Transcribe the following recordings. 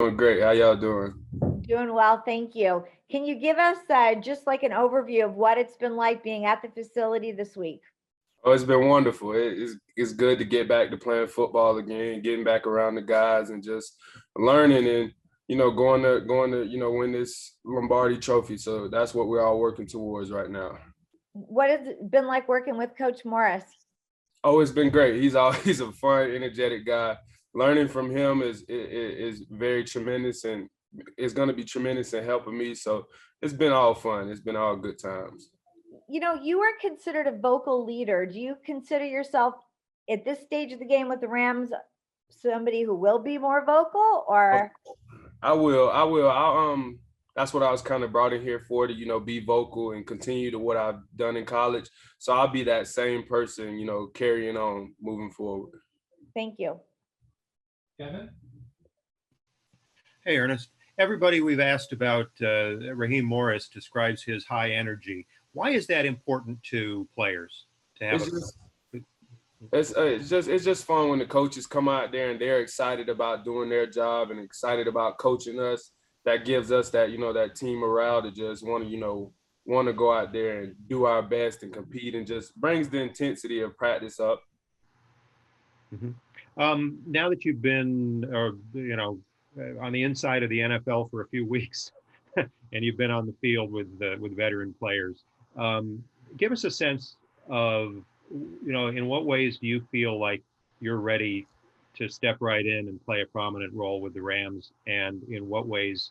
Doing great. How y'all doing? Doing well, thank you. Can you give us just like an overview of what it's been like being at the facility this week? Oh, it's been wonderful. It's good to get back to playing football again, getting back around the guys, and just learning and going to win this Lombardi Trophy. So that's what we're all working towards right now. What has it been like working with Coach Morris? Oh, it's been great. He's a fun, energetic guy. Learning from him is very tremendous, and it's going to be tremendous in helping me. So it's been all fun. It's been all good times. You are considered a vocal leader. Do you consider yourself at this stage of the game with the Rams somebody who will be more vocal or? I will. I will. That's what I was kind of brought in here for, to, be vocal and continue to what I've done in college. So I'll be that same person, carrying on, moving forward. Thank you. Kevin? Hey, Ernest. Everybody we've asked about Raheem Morris describes his high energy. Why is that important to players to have? It's just fun when the coaches come out there and they're excited about doing their job and excited about coaching us. That gives us that that team morale to just want to go out there and do our best and compete, and just brings the intensity of practice up. Mm-hmm. Now that you've been on the inside of the NFL for a few weeks, and you've been on the field with veteran players, give us a sense of in what ways do you feel like you're ready to step right in and play a prominent role with the Rams, and in what ways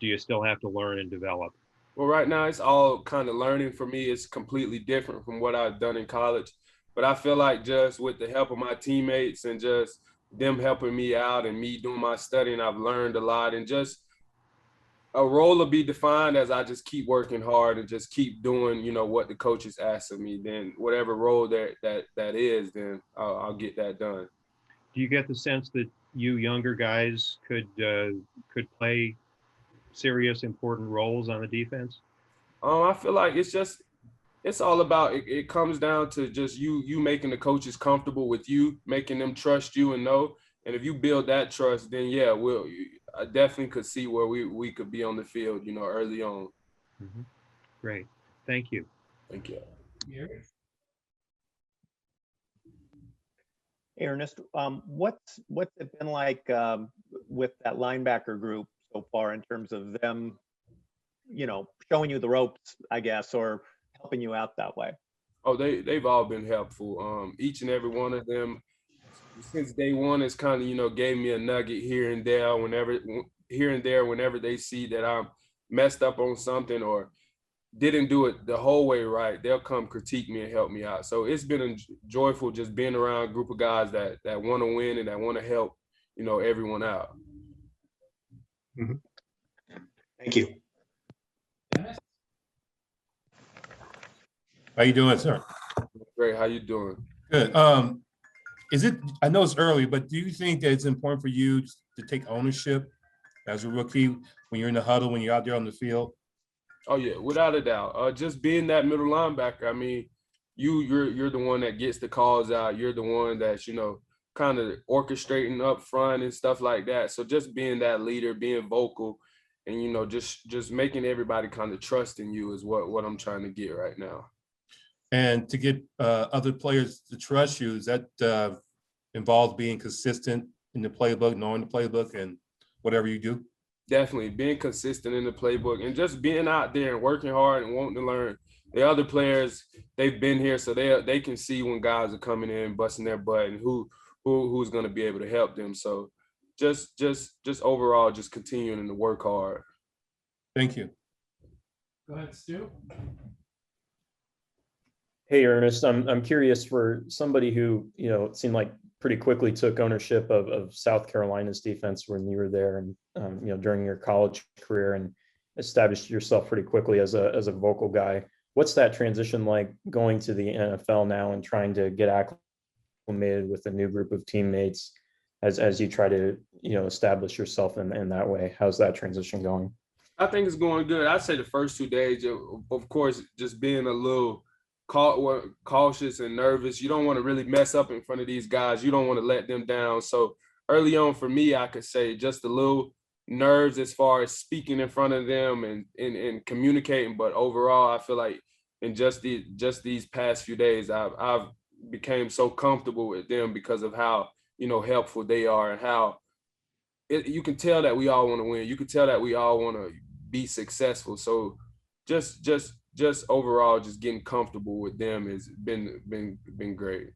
do you still have to learn and develop? Well, right now it's all kind of learning for me. It's completely different from what I've done in college, but I feel like just with the help of my teammates and just them helping me out and me doing my studying, I've learned a lot, and just a role will be defined as I just keep working hard and just keep doing, what the coaches ask of me. Then whatever role that is, then I'll get that done. Do you get the sense that you younger guys could play serious, important roles on the defense? I feel like it's all about it comes down to just you making the coaches comfortable with you, making them trust you and know. And if you build that trust, then yeah, I definitely could see where we could be on the field, early on. Mm-hmm. Great. Thank you. Thank you. Hey, Ernest, what's it been like with that linebacker group so far in terms of them, showing you the ropes, I guess, or helping you out that way? Oh, they've all been helpful. Each and every one of them since day one has kind of, gave me a nugget here and there whenever they see that I'm messed up on something or didn't do it the whole way right. They'll come critique me and help me out. So it's been joyful just being around a group of guys that want to win and that want to help, everyone out. Mm-hmm. Thank you. How you doing, sir? Great. How you doing? Good. I know it's early, but do you think that it's important for you to take ownership as a rookie when you're in the huddle, when you're out there on the field? Oh yeah, without a doubt. Just being that middle linebacker. I mean, you're the one that gets the calls out. You're the one that's kind of orchestrating up front and stuff like that. So just being that leader, being vocal, and just making everybody kind of trust in you is what I'm trying to get right now. And to get other players to trust you, is that involves being consistent in the playbook, knowing the playbook, and whatever you do? Definitely being consistent in the playbook and just being out there and working hard and wanting to learn. The other players, they've been here, so they can see when guys are coming in, busting their butt, and who's going to be able to help them. So just overall, just continuing to work hard. Thank you. Go ahead, Stu. Hey, Ernest, I'm curious, for somebody who, it seemed like pretty quickly took ownership of South Carolina's defense when you were there and, during your college career, and established yourself pretty quickly as a vocal guy. What's that transition like going to the NFL now and trying to get acclimated with a new group of teammates as you try to, establish yourself in that way? How's that transition going? I think it's going good. I'd say the first 2 days, of course, just being a little cautious and nervous. You don't want to really mess up in front of these guys. You don't want to let them down. So early on for me, I could say just a little nerves as far as speaking in front of them and communicating. But overall, I feel like in just these past few days, I've became so comfortable with them because of how, you know, helpful they are and how you can tell that we all want to win. You can tell that we all want to be successful. So just overall, just getting comfortable with them has been great.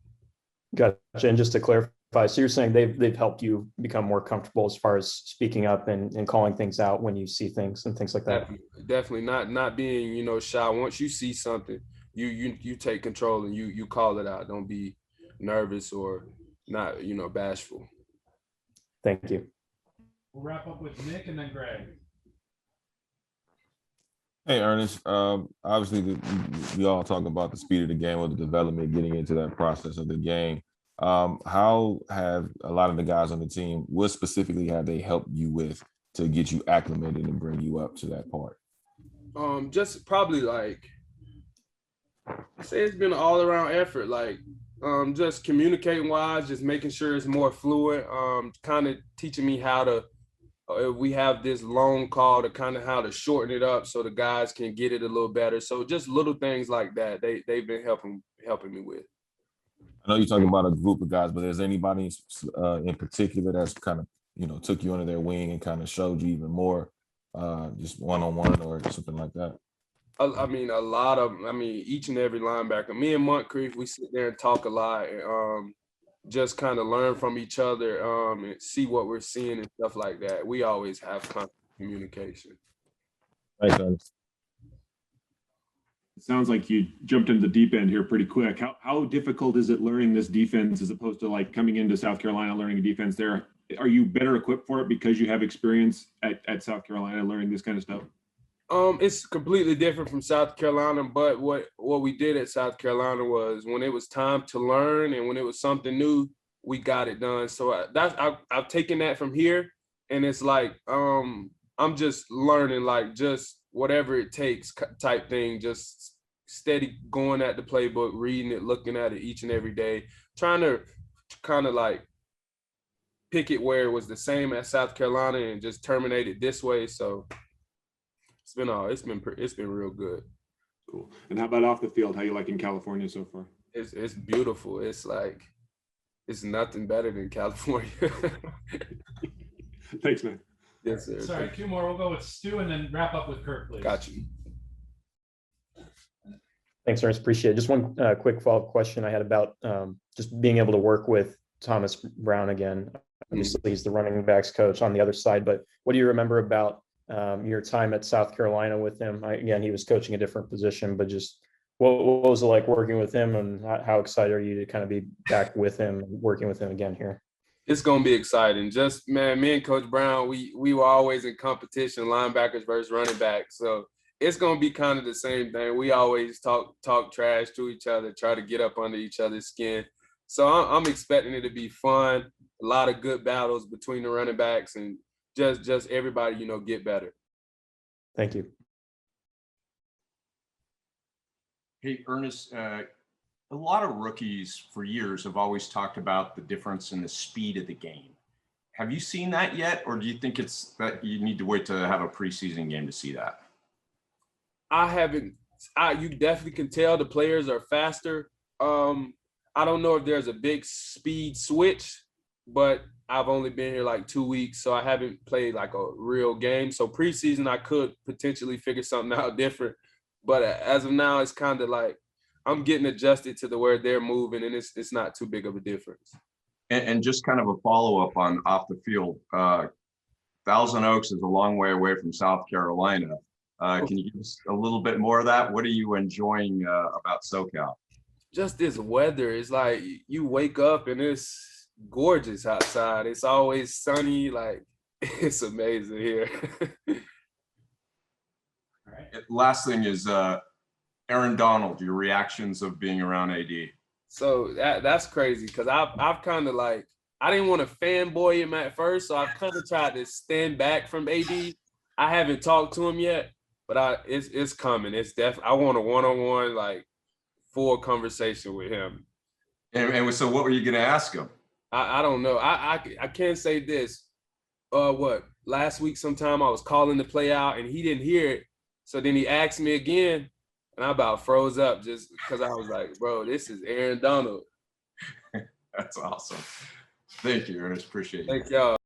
Gotcha. And just to clarify, so you're saying they've helped you become more comfortable as far as speaking up and calling things out when you see things and things like that. Definitely not being, you know, shy. Once you see something, you take control and you call it out. Don't be nervous or not, you know, bashful. Thank you. We'll wrap up with Nick and then Greg. Hey, Ernest. Obviously, we all talk about the speed of the game or the development, getting into that process of the game. How have a lot of the guys on the team, what specifically have they helped you with to get you acclimated and bring you up to that part? Just probably like, I say it's been an all around effort, like just communicating wise, just making sure it's more fluid, kind of teaching me how to, we have this long call to kind of how to shorten it up so the guys can get it a little better. So just little things like that, they've been helping me with. I know you're talking about a group of guys, but is anybody in particular that's kind of, you know, took you under their wing and kind of showed you even more, just one-on-one or something like that? I mean, each and every linebacker. Me and Moncrief, we sit there and talk a lot and just kind of learn from each other and see what we're seeing and stuff like that. We always have constant communication. Thanks, Ernest. It sounds like you jumped into the deep end here pretty quick. How difficult is it learning this defense as opposed to like coming into South Carolina, learning a defense there? Are you better equipped for it because you have experience at South Carolina learning this kind of stuff? It's completely different from South Carolina, but what we did at South Carolina was when it was time to learn and when it was something new, we got it done. So I've taken that from here, and it's like I'm just learning, like just whatever it takes type thing, just steady going at the playbook, reading it, looking at it each and every day, trying to kind of like pick it where it was the same as South Carolina and just terminate it this way. So it's been real good. Cool. And how about off the field? How you like in California so far? It's beautiful. It's like it's nothing better than California. Thanks, man. Yes, sir. Sorry, two more. We'll go with Stu and then wrap up with Kirk, please. Got you. Thanks, Ernest. Appreciate it. Just one quick follow-up question I had about just being able to work with Thomas Brown again. Obviously, he's the running backs coach on the other side, but what do you remember about your time at South Carolina with him? Again, he was coaching a different position, but just what was it like working with him, and how excited are you to kind of be back with him, working with him again here? It's gonna be exciting. Just man, me and Coach Brown, we were always in competition, linebackers versus running backs. So it's gonna be kind of the same thing. We always talk trash to each other, try to get up under each other's skin. So I'm expecting it to be fun. A lot of good battles between the running backs and just everybody, you know, get better. Thank you. Hey, Ernest, a lot of rookies for years have always talked about the difference in the speed of the game. Have you seen that yet? Or do you think it's that you need to wait to have a preseason game to see that? I haven't. You definitely can tell the players are faster. I don't know if there's a big speed switch, but I've only been here like 2 weeks, so I haven't played like a real game. So preseason, I could potentially figure something out different. But as of now, it's kind of like I'm getting adjusted to the where they're moving, and it's not too big of a difference. And just kind of a follow-up on off the field, Thousand Oaks is a long way away from South Carolina. Can you give us a little bit more of that? What are you enjoying about SoCal? Just this weather. It's like you wake up and it's gorgeous outside. It's always sunny. Like it's amazing here. All right. Last thing is Aaron Donald, your reactions of being around AD. So that's crazy because I've kind of like, I didn't want to fanboy him at first, so I've kind of tried to stand back from AD. I haven't talked to him yet, but it's coming. It's I want a one-on-one, like full conversation with him. And so what were you going to ask him? I don't know. I can't say this. Last week sometime I was calling the play out and he didn't hear it. So then he asked me again and I about froze up just because I was like, bro, this is Aaron Donald. That's awesome. Thank you, Ernest. Appreciate it. Thank y'all.